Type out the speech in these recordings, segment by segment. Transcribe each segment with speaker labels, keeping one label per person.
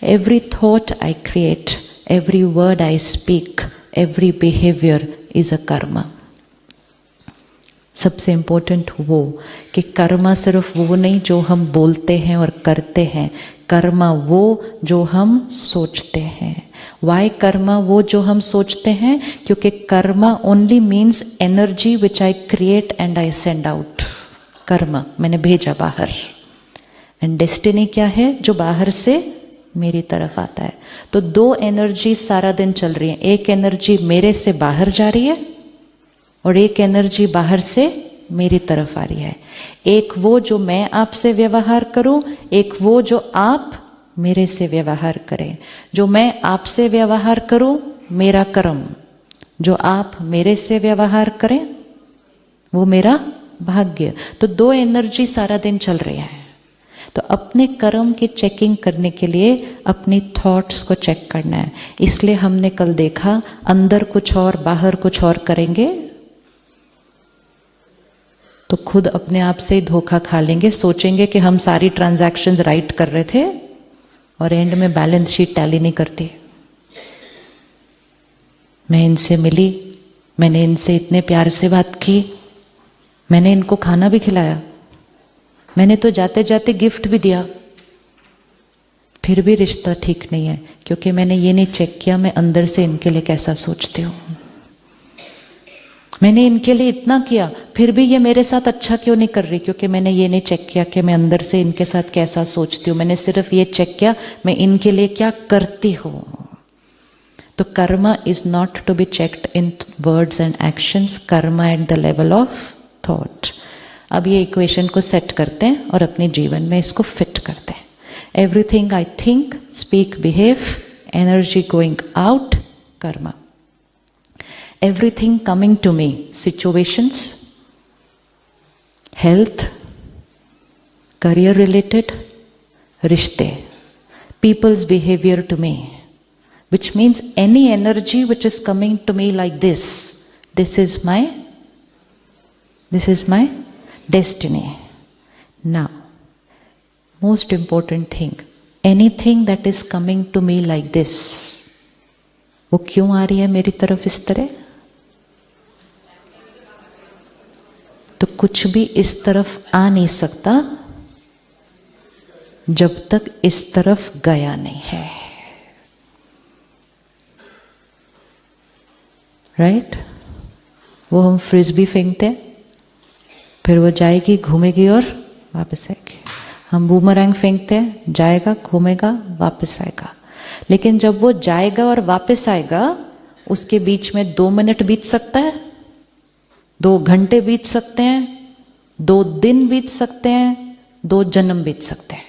Speaker 1: Every thought I create, every word I speak, every behavior is a karma. सबसे important वो कि कर्मा सिर्फ वो नहीं जो हम बोलते हैं और करते हैं, कर्मा वो जो हम सोचते हैं. वाई कर्मा वो जो हम सोचते हैं? क्योंकि Karma only means energy which I create and I send out. Karma मैंने भेजा बाहर, एंड डेस्टिनी क्या है? जो बाहर से मेरी तरफ आता है. तो दो एनर्जी सारा दिन चल रही है. एक एनर्जी मेरे से बाहर जा रही है और एक एनर्जी बाहर से मेरी तरफ आ रही है. एक वो जो मैं आपसे व्यवहार करूं, एक वो जो आप मेरे से व्यवहार करें. जो मैं आपसे व्यवहार करूं मेरा कर्म, जो आप मेरे से व्यवहार करें वो मेरा भाग्य. तो दो एनर्जी सारा दिन चल रही है. तो अपने कर्म की चेकिंग करने के लिए अपनी थॉट्स को चेक करना है. इसलिए हमने कल देखा अंदर कुछ और बाहर कुछ और करेंगे तो खुद अपने आप से ही धोखा खा लेंगे. सोचेंगे कि हम सारी ट्रांजैक्शंस राइट कर रहे थे और एंड में बैलेंस शीट टैली नहीं करती. मैं इनसे मिली, मैंने इनसे इतने प्यार से बात की, मैंने इनको खाना भी खिलाया, मैंने तो जाते जाते गिफ्ट भी दिया, फिर भी रिश्ता ठीक नहीं है क्योंकि मैंने ये नहीं चेक किया मैं अंदर से इनके लिए कैसा सोचती हूँ. मैंने इनके लिए इतना किया फिर भी ये मेरे साथ अच्छा क्यों नहीं कर रही? क्योंकि मैंने ये नहीं चेक किया कि मैं अंदर से इनके साथ कैसा सोचती हूँ. मैंने सिर्फ ये चेक किया मैं इनके लिए क्या करती हूँ. तो karma is not to be checked in words and actions, karma at the level of thought. अब ये इक्वेशन को सेट करते हैं और अपने जीवन में इसको फिट करते हैं. Everything I think, speak, behave, energy going out, Karma. Everything coming to me, situations, health, career related, rishte, people's behavior to me, which means any energy which is coming to me like this is my destiny. Now, most important thing, anything that is coming to me like this, वो क्यों आ रही है मेरी तरफ इस तरह? तो कुछ भी इस तरफ आ नहीं सकता जब तक इस तरफ गया नहीं है. राइट? वो हम फ्रिस्बी फेंकते हैं, फिर वो जाएगी, घूमेगी और वापस आएगी. हम बूमरैंग फेंकते हैं, जाएगा, घूमेगा, वापस आएगा. लेकिन जब वो जाएगा और वापस आएगा उसके बीच में 2 मिनट बीत सकता है, 2 घंटे बीत सकते हैं, 2 दिन बीत सकते हैं, 2 जन्म बीत सकते हैं,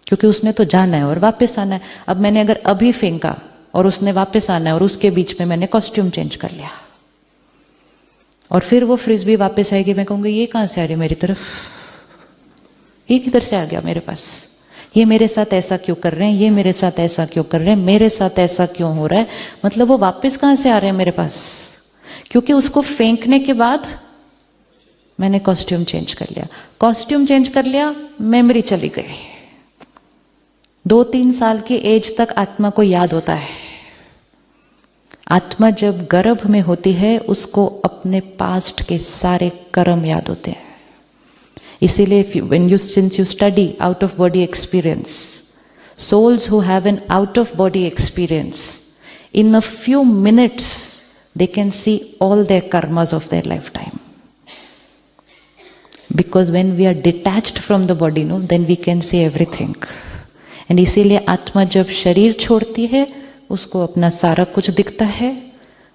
Speaker 1: क्योंकि उसने तो जाना है और वापस आना है. अब मैंने अगर अभी फेंका और उसने वापस आना है और उसके बीच में मैंने कॉस्ट्यूम चेंज कर लिया और फिर वो फ्रिस्बी वापस आएगी, मैं कहूँगी ये कहाँ से आ रही है मेरी तरफ, ये किधर से आ गया मेरे पास, ये मेरे साथ ऐसा क्यों कर रहे हैं, ये मेरे साथ ऐसा क्यों कर रहे हैं, मेरे साथ ऐसा क्यों हो रहा है. मतलब वो वापस कहाँ से आ रहे हैं मेरे पास? क्योंकि उसको फेंकने के बाद मैंने कॉस्ट्यूम चेंज कर लिया. कॉस्ट्यूम चेंज कर लिया, मेमोरी चली गई. 2-3 साल की एज तक आत्मा को याद होता है. आत्मा जब गर्भ में होती है उसको अपने पास्ट के सारे कर्म याद होते हैं. इसीलिए since you study out of body experience, souls who have an out of body experience, in a few minutes they can see all their karmas of their lifetime. Because when we are detached from the body, no, then we can see everything. And इसीलिए आत्मा जब शरीर छोड़ती है उसको अपना सारा कुछ दिखता है,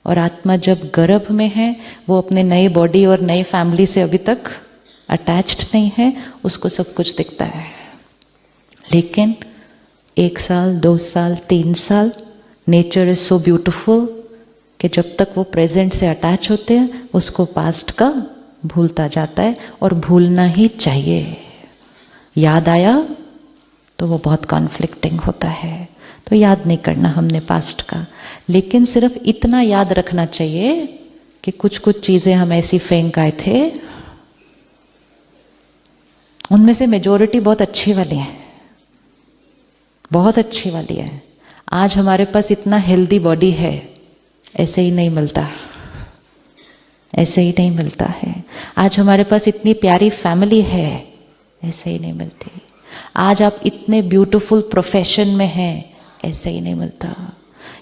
Speaker 1: और आत्मा जब गर्भ में है वो अपने नए बॉडी और नए फैमिली से अभी तक अटैच्ड नहीं है, उसको सब कुछ दिखता है. लेकिन 1 साल, 2 साल, 3 साल, नेचर इज सो ब्यूटिफुल कि जब तक वो प्रेजेंट से अटैच होते हैं उसको पास्ट का भूलता जाता है, और भूलना ही चाहिए. याद आया तो वो बहुत कॉन्फ्लिक्टिंग होता है, तो याद नहीं करना हमने पास्ट का. लेकिन सिर्फ इतना याद रखना चाहिए कि कुछ कुछ चीजें हम ऐसी फेंक आए थे, उनमें से मेजोरिटी बहुत अच्छी वाली हैं, बहुत अच्छी वाली है। आज हमारे पास इतना हेल्दी बॉडी है, ऐसे ही नहीं मिलता, ऐसे ही नहीं मिलता है। आज हमारे पास इतनी प्यारी फैमिली है, ऐसे ही नहीं मिलती। आज आप इतने ब्यूटीफुल प्रोफेशन में हैं, ऐसे ही नहीं मिलता।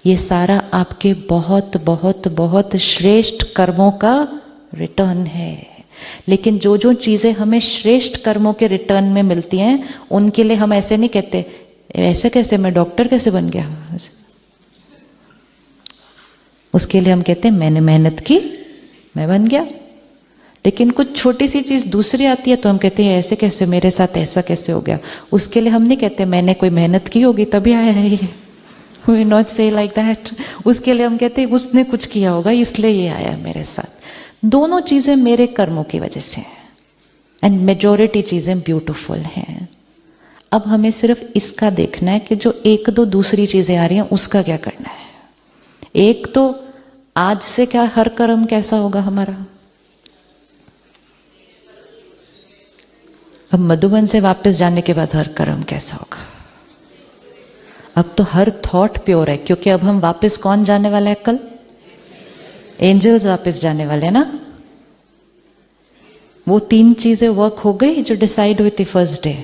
Speaker 1: ये सारा आपके बहुत बहुत बहुत श्रेष्ठ कर्मों का रिटर्न है। लेकिन जो जो चीज़ें हमें श्रेष्ठ कर्मों के रिटर्न में मिलती हैं, उनके लिए हम ऐसे नहीं कहते, ऐसे कैसे, मैं डॉक्टर कैसे बन गया। उसके लिए हम कहते हैं मैंने मेहनत की, मैं बन गया। लेकिन कुछ छोटी सी चीज़ दूसरी आती है तो हम कहते हैं ऐसे कैसे, मेरे साथ ऐसा कैसे हो गया। उसके लिए हम नहीं कहते मैंने कोई मेहनत की होगी तभी आया है ये, वी नॉट से लाइक दैट। उसके लिए हम कहते हैं उसने कुछ किया होगा इसलिए ये आया है मेरे साथ। दोनों चीज़ें मेरे कर्मों की वजह से हैं, एंड मेजॉरिटी चीज़ें ब्यूटीफुल हैं। अब हमें सिर्फ इसका देखना है कि जो एक दो दूसरी चीज़ें आ रही हैं उसका क्या करना है। एक तो आज से क्या हर कर्म कैसा होगा हमारा। अब मधुबन से वापस जाने के बाद हर कर्म कैसा होगा। अब तो हर थॉट प्योर है, क्योंकि अब हम वापस कौन जाने वाला है कल, एंजल्स वापस जाने वाले हैं ना। वो 3 चीजें वर्क हो गई जो डिसाइड हुई थी फर्स्ट डे।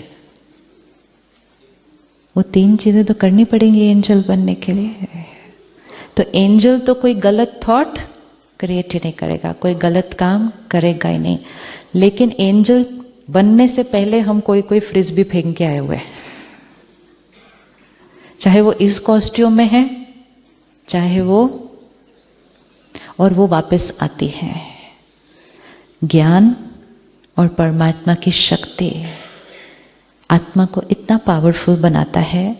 Speaker 1: वो 3 चीजें तो करनी पड़ेंगी एंजल बनने के लिए। तो एंजल तो कोई गलत थॉट क्रिएट ही नहीं करेगा, कोई गलत काम करेगा ही नहीं। लेकिन एंजल बनने से पहले हम कोई फ्रिस्बी फेंक के आए हुए हैं, चाहे वो इस कॉस्ट्यूम में है चाहे वो, और वो वापस आती है। ज्ञान और परमात्मा की शक्ति आत्मा को इतना पावरफुल बनाता है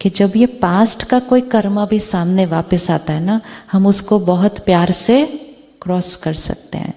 Speaker 1: कि जब ये पास्ट का कोई कर्मा भी सामने वापस आता है ना, हम उसको बहुत प्यार से क्रॉस कर सकते हैं।